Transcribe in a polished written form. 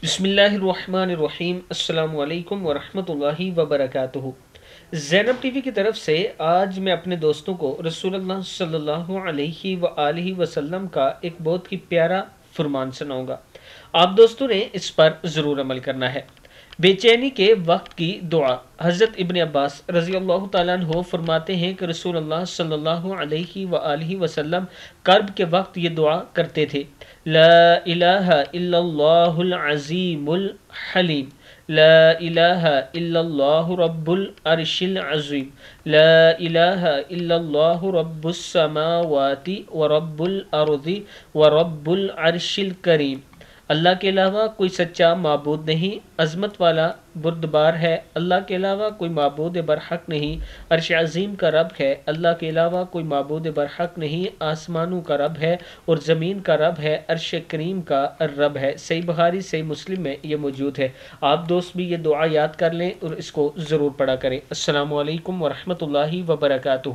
बिस्मिल्लाहिर्रहमानिर्रहीम। अस्सलामु अलैकुम वरहमतुल्लाहि वबरकातुहू। ज़ैनब टीवी की तरफ से आज मैं अपने दोस्तों को रसूलुल्लाह सल्लल्लाहु अलैहि व आलिहि वसल्लम का एक बहुत ही प्यारा फरमान सुनाऊंगा। आप दोस्तों ने इस पर ज़रूर अमल करना है। बेचैनी के वक्त की दुआ। हज़रत इब्न अब्बास रज़ी अल्लाह तआला अन्हु फरमाते हैं कि रसूलुल्लाह सल्लल्लाहु अलैहि व आलिहि वसल्लम कर्ब के वक्त ये दुआ करते थे। ला इलाहा इल्लल्लाहुल अज़ीमुल हलीम, ला इलाहा इल्लल्लाहु रब्बुल अर्शिल अज़ीम, ला इलाहा इल्लल्लाहु रब्बुस समावाति व रब्बुल अर्ज़ि व रब्बुल अर्शिल करीम। अल्लाह के अलावा कोई सच्चा माबूद नहीं, अज़मत वाला बुर्दबार है। अल्लाह के अलावा कोई माबूद बरहक नहीं, अर्श अज़ीम का रब है। अल्लाह के अलावा कोई माबूद बरहक नहीं, आसमानों का रब है और ज़मीन का रब है, अर्श करीम का रब है। सही बुखारी सही मुस्लिम में ये मौजूद है। आप दोस्त भी ये दुआ याद कर लें और इसको ज़रूर पढ़ा करें। अस्सलामु अलैकुम वरहमतुल्लाहि वबरकातुहू।